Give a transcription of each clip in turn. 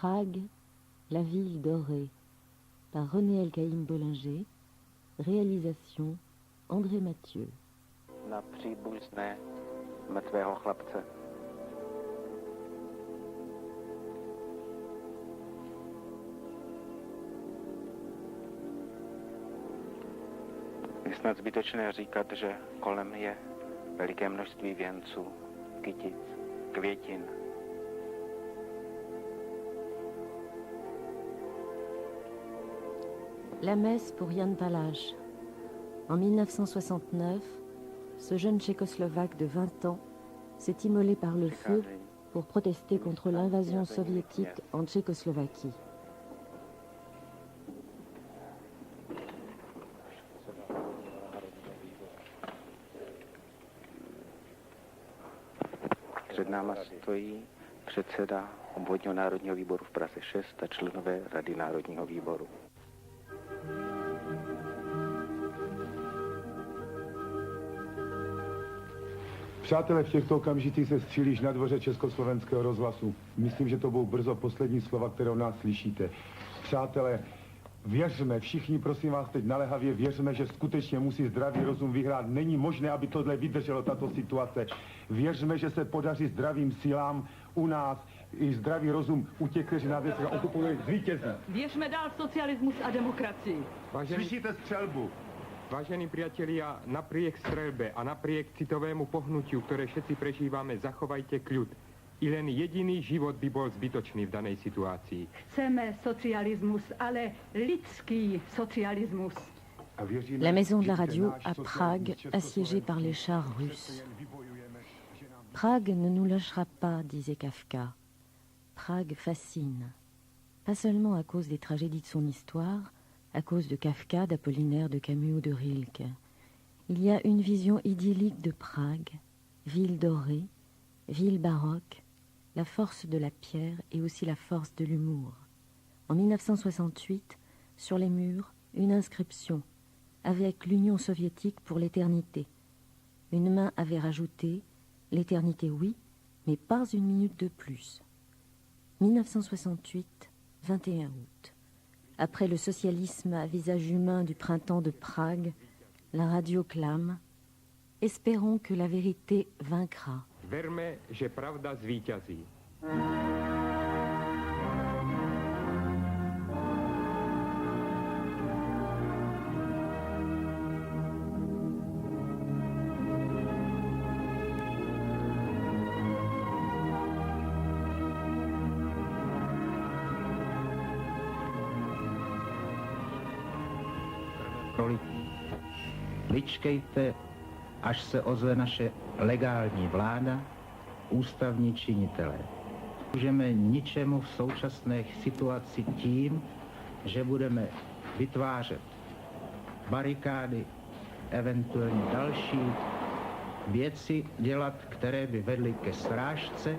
Prague, la ville dorée, par René Elkaïm Bollinger, réalisation André Mathieu. Na příbuzné mrtvého chlapce. Je snad zbytečné říkat, že kolem je veliké množství věnců, kytic, květin. La messe pour Jan Palach. En 1969, ce jeune Tchécoslovaque de 20 ans s'est immolé par le feu pour protester contre l'invasion soviétique en Tchécoslovaquie. Před náma stojí předseda obvodního národního výboru v Praze 6 a členové Rady národního výboru. Přátelé, v těchto okamžicích se střílíš na dvoře Československého rozhlasu. Myslím, že to budou brzo poslední slova, které od nás slyšíte. Přátelé, věřme, všichni prosím vás teď naléhavě věřme, že skutečně musí zdravý rozum vyhrát. Není možné, aby tohle vydrželo, tato situace. Věřme, že se podaří zdravým silám u nás i zdravý rozum u těch, kteří nás dneska okupují, zvítězí. Věřme dál socialismus a demokracii. Slyšíte střelbu? Vážení priatelia, napriek strelbe a napriek citovému pohnutiu, ktoré všetci prežívame, zachovajte kľud. I len jediný život by bol zbytočný v danej situácii. Chceme socialismus, ale lidský socialismus. La maison de la radio à Prague, assiégée par les chars russes. Prague ne nous lâchera pas, disait Kafka. Prague fascine. Pas seulement à cause des tragédies de son histoire, à cause de Kafka, d'Apollinaire, de Camus ou de Rilke. Il y a une vision idyllique de Prague, ville dorée, ville baroque, la force de la pierre et aussi la force de l'humour. En 1968, sur les murs, une inscription, avec l'Union soviétique pour l'éternité. Une main avait rajouté, l'éternité oui, mais pas une minute de plus. 1968, 21 août. Après le socialisme à visage humain du printemps de Prague, la radio clame « Espérons que la vérité vaincra ». Verme, že pravda zvíťazí. Vyčkejte, až se ozve naše legální vláda, ústavní činitelé. Můžeme ničemu v současné situaci tím, že budeme vytvářet barikády, eventuálně další věci dělat, které by vedly ke srážce,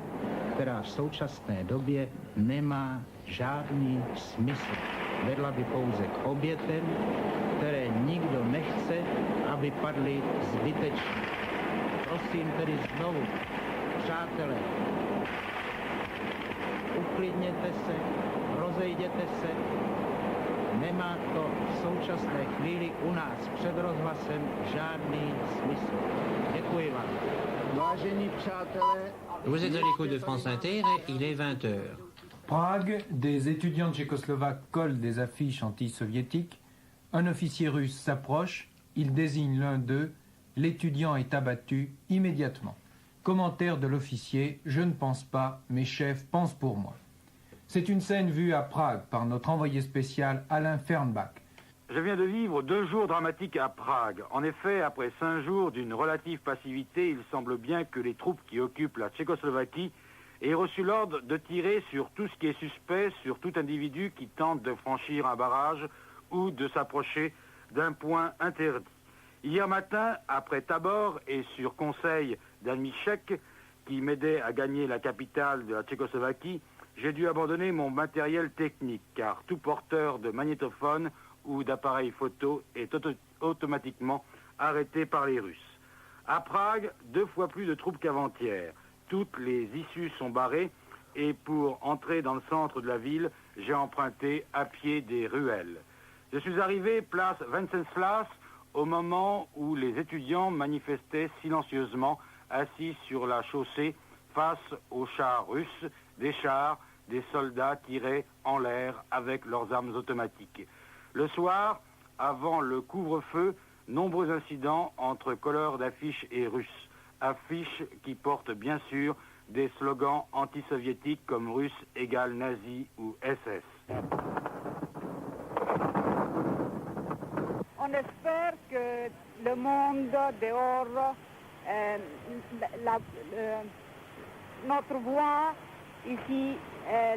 která v současné době nemá žádný smysl. Vedla by pouze k obětem, které nikdo nechce, aby padly zbytečně. Prosím tedy znovu, přátelé, uklidněte se, rozejděte se. Nemá to v současné chvíli u nás před rozhlasem žádný smysl. Děkuji vám. Vážení přátelé, Vous êtes à l'écoute de France Inter et il est 20h. Prague, des étudiants tchécoslovaques collent des affiches anti-soviétiques. Un officier russe s'approche, il désigne l'un d'eux, l'étudiant est abattu immédiatement. Commentaire de l'officier, je ne pense pas, mes chefs pensent pour moi. C'est une scène vue à Prague par notre envoyé spécial Alain Fernbach. Je viens de vivre 2 jours dramatiques à Prague. En effet, après 5 jours d'une relative passivité, il semble bien que les troupes qui occupent la Tchécoslovaquie aient reçu l'ordre de tirer sur tout ce qui est suspect, sur tout individu qui tente de franchir un barrage ou de s'approcher d'un point interdit. Hier matin, après Tabor et sur conseil d'Ami Šek, qui m'aidait à gagner la capitale de la Tchécoslovaquie, j'ai dû abandonner mon matériel technique, car tout porteur de magnétophone ou d'appareil photo est automatiquement arrêté par les Russes. À Prague, 2 fois plus de troupes qu'avant-hier. Toutes les issues sont barrées et pour entrer dans le centre de la ville, j'ai emprunté à pied des ruelles. Je suis arrivé place Wenceslas au moment où les étudiants manifestaient silencieusement assis sur la chaussée face aux chars russes, des soldats tirés en l'air avec leurs armes automatiques. Le soir, avant le couvre-feu, nombreux incidents entre colleurs d'affiches et Russes. Affiches qui portent bien sûr des slogans anti-soviétiques comme russe égale nazi ou SS. On espère que le monde dehors, notre voix ici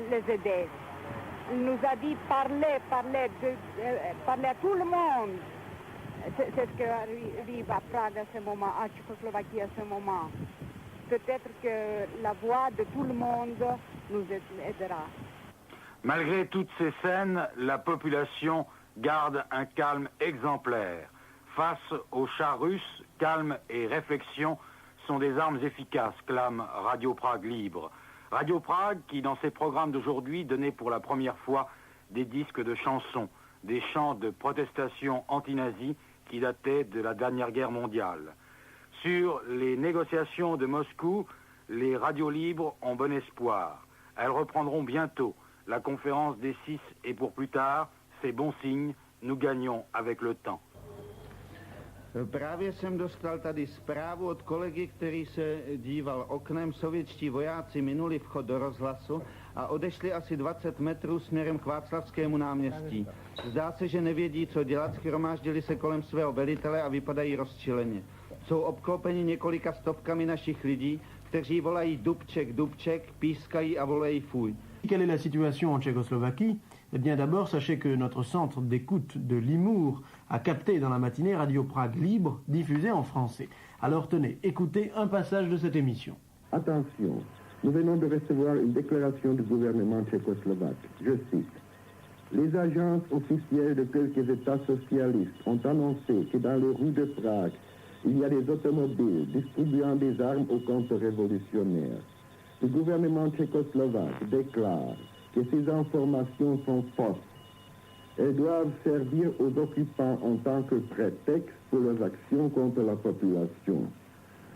les aider. Il nous a dit parler à tout le monde. C'est ce qui arrive à Prague à ce moment, à Tchécoslovaquie à ce moment. Peut-être que la voix de tout le monde nous aidera. Malgré toutes ces scènes, la population garde un calme exemplaire. Face aux chars russes, calme et réflexion sont des armes efficaces, clame Radio Prague Libre. Radio Prague qui, dans ses programmes d'aujourd'hui, donnait pour la première fois des disques de chansons, des chants de protestation anti-nazie qui dataient de la dernière guerre mondiale. Sur les négociations de Moscou, les radios libres ont bon espoir. Elles reprendront bientôt. La conférence des 6 et pour plus tard, c'est bon signe, nous gagnons avec le temps. Právě jsem dostal tady zprávu od kolegy, který se díval oknem. Sovětští vojáci minuli vchod do rozhlasu a odešli asi 20 metrů směrem k Václavskému náměstí. Zdá se, že nevědí, co dělat, shromáždili se kolem svého velitele a vypadají rozčileně. Jsou obklopeni několika stovkami našich lidí, kteří volají Dubček, Dubček, pískají a volají fuj. Quelle est la situation en Tchécoslovaquie? Eh bien d'abord, sachez que notre centre d'écoute de Limours a capté dans la matinée Radio Prague Libre, diffusée en français. Alors tenez, écoutez un passage de cette émission. Attention, nous venons de recevoir une déclaration du gouvernement tchécoslovaque. Je cite. Les agences officielles de quelques États socialistes ont annoncé que dans les rues de Prague, il y a des automobiles distribuant des armes aux contre-révolutionnaires. Le gouvernement tchécoslovaque déclare que ces informations sont fausses. Elles doivent servir aux occupants en tant que prétexte pour leurs actions contre la population.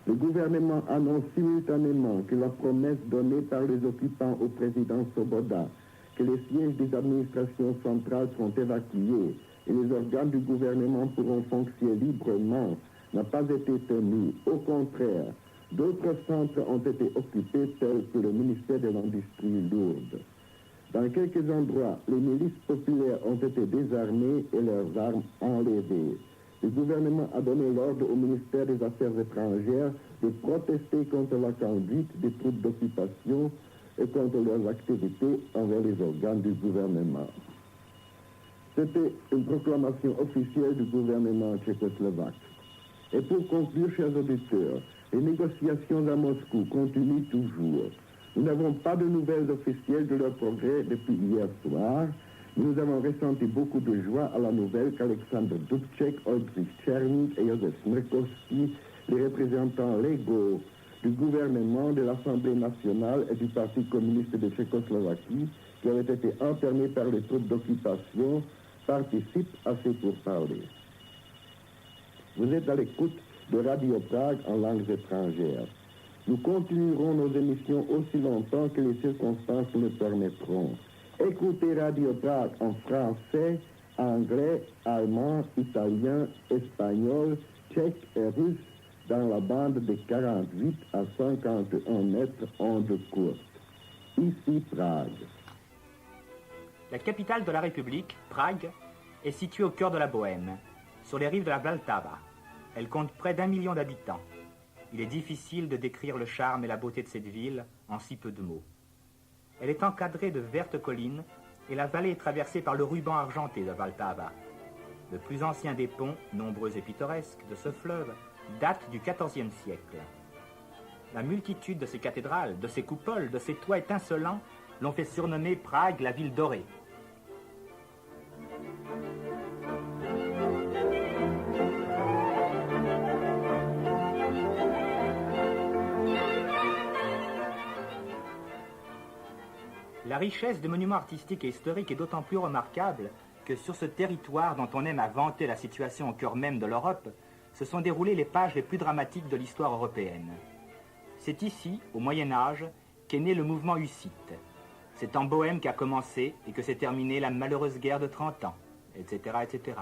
Le gouvernement annonce simultanément que la promesse donnée par les occupants au président Svoboda, que les sièges des administrations centrales seront évacués et les organes du gouvernement pourront fonctionner librement, n'a pas été tenue. Au contraire, d'autres centres ont été occupés tels que le ministère de l'Industrie lourde. Dans quelques endroits, les milices populaires ont été désarmées et leurs armes enlevées. Le gouvernement a donné l'ordre au ministère des Affaires étrangères de protester contre la conduite des troupes d'occupation et contre leurs activités envers les organes du gouvernement. C'était une proclamation officielle du gouvernement tchécoslovaque. Et pour conclure, chers auditeurs, les négociations à Moscou continuent toujours. Nous n'avons pas de nouvelles officielles de leur progrès depuis hier soir. Nous avons ressenti beaucoup de joie à la nouvelle qu'Alexandre Dubček, Oldřich Černík et Josef Smrkovský, les représentants légaux du gouvernement, de l'Assemblée nationale et du Parti communiste de Tchécoslovaquie, qui avaient été internés par les troupes d'occupation, participent à ces pourparlers. Vous êtes à l'écoute de Radio Prague en langues étrangères. Nous continuerons nos émissions aussi longtemps que les circonstances le permettront. Écoutez Radio Prague en français, anglais, allemand, italien, espagnol, tchèque et russe dans la bande de 48 à 51 mètres ondes courtes. Ici Prague. La capitale de la République, Prague, est située au cœur de la Bohême, sur les rives de la Vltava. Elle compte près d'1 million d'habitants. Il est difficile de décrire le charme et la beauté de cette ville en si peu de mots. Elle est encadrée de vertes collines et la vallée est traversée par le ruban argenté de Vltava. Le plus ancien des ponts, nombreux et pittoresques, de ce fleuve date du XIVe siècle. La multitude de ses cathédrales, de ses coupoles, de ses toits étincelants l'ont fait surnommer Prague la ville dorée. richesse des monuments artistiques et historiques est d'autant plus remarquable que sur ce territoire dont on aime à vanter la situation au cœur même de l'Europe, se sont déroulées les pages les plus dramatiques de l'histoire européenne. C'est ici, au Moyen-Âge, qu'est né le mouvement hussite. C'est en Bohême qu'a commencé et que s'est terminée la malheureuse guerre de 30 ans, etc., etc.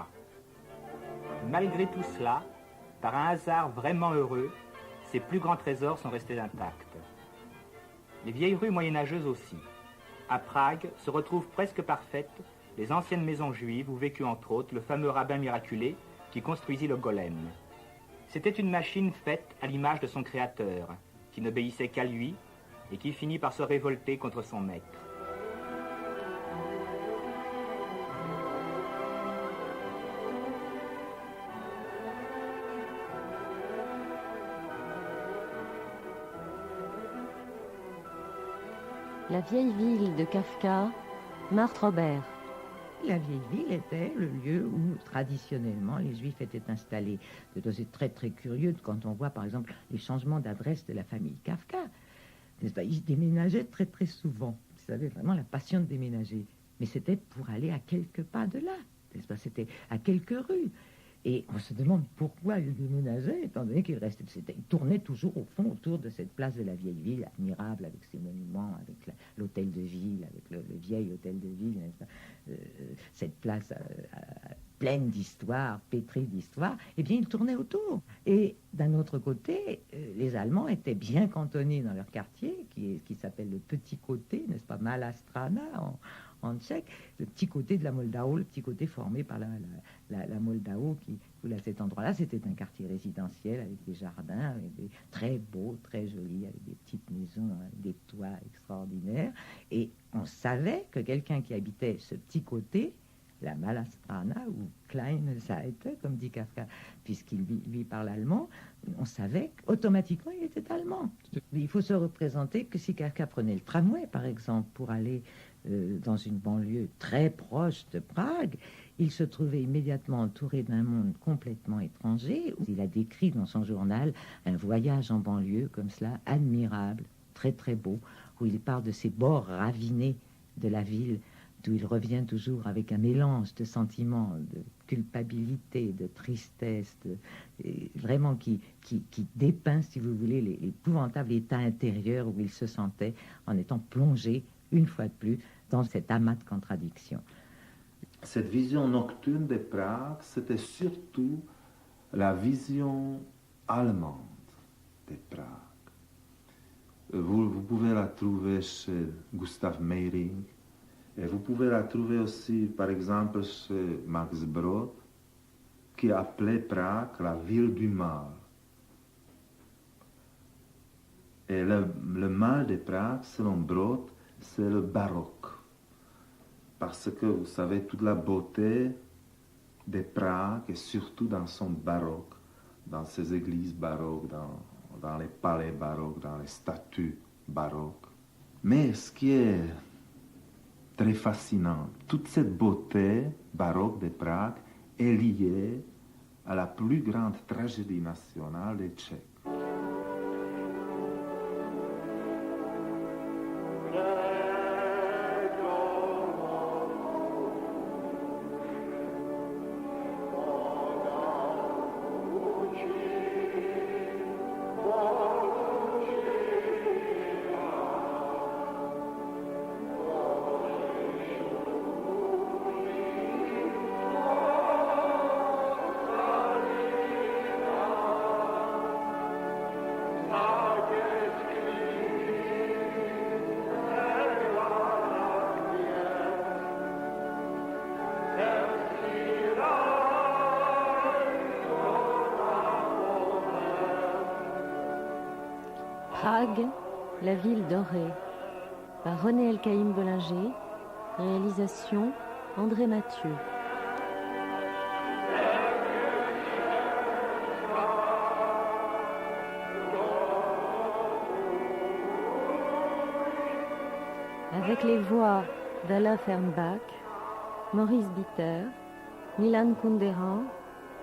Malgré tout cela, par un hasard vraiment heureux, ses plus grands trésors sont restés intacts. Les vieilles rues moyenâgeuses aussi. À Prague se retrouvent presque parfaites les anciennes maisons juives où vécut entre autres le fameux rabbin miraculé qui construisit le golem. C'était une machine faite à l'image de son créateur, qui n'obéissait qu'à lui et qui finit par se révolter contre son maître. La vieille ville de Kafka, Marthe Robert. La vieille ville était le lieu où, traditionnellement, les Juifs étaient installés. C'est très, très curieux quand on voit, par exemple, les changements d'adresse de la famille Kafka. N'est-ce pas? Ils déménageaient très, très souvent. Ils avaient vraiment la passion de déménager. Mais c'était pour aller à quelques pas de là. N'est-ce pas? C'était à quelques rues. Et on se demande pourquoi ils déménageaient, étant donné qu'ils tournaient toujours au fond autour de cette place de la vieille ville, admirable, avec ses monuments, avec l'hôtel de ville, avec le vieil hôtel de ville, n'est-ce pas? Cette place pleine d'histoire, pétrie d'histoire, eh bien, ils tournaient autour. Et d'un autre côté, les Allemands étaient bien cantonnés dans leur quartier, qui s'appelle le Petit Côté, n'est-ce pas, Malá Strana, en tchèque, le petit côté de la Moldau, le petit côté formé par la Moldau, cet endroit-là, c'était un quartier résidentiel avec des jardins, avec très beaux, très jolis, avec des petites maisons, avec des toits extraordinaires. Et on savait que quelqu'un qui habitait ce petit côté, la Malá Strana, ou Kleine Seite, comme dit Kafka, puisqu'il lui parle allemand, on savait qu'automatiquement il était allemand. Il faut se représenter que si Kafka prenait le tramway, par exemple, pour aller dans une banlieue très proche de Prague, il se trouvait immédiatement entouré d'un monde complètement étranger. Il a décrit dans son journal un voyage en banlieue comme cela, admirable, très très beau, où il parle de ces bords ravinés de la ville, d'où il revient toujours avec un mélange de sentiments, de culpabilité, de tristesse, vraiment qui dépeint, si vous voulez, l'épouvantable état intérieur où il se sentait en étant plongé, une fois de plus, dans cet amas de contradictions. Cette vision nocturne de Prague, c'était surtout la vision allemande de Prague. Vous pouvez la trouver chez Gustav Meyring, et vous pouvez la trouver aussi, par exemple, chez Max Brod, qui appelait Prague la ville du mal. Et le mal de Prague, selon Brod, c'est le baroque. Parce que, vous savez, toute la beauté de Prague, et surtout dans son baroque, dans ses églises baroques, dans les palais baroques, dans les statues baroques. Mais ce qui est très fascinant, toute cette beauté baroque de Prague est liée à la plus grande tragédie nationale des Tchèques. Prague, la ville dorée, par René Elkaïm Bollinger, réalisation André Mathieu. Avec les voix d'Ala Fernbach, Maurice Bitter, Milan Kundera,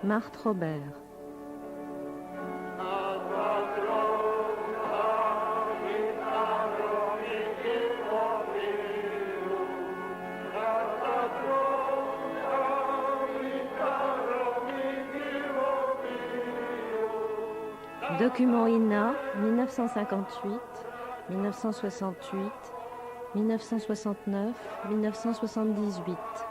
Marthe Robert. Document INA, 1958, 1968, 1969, 1978.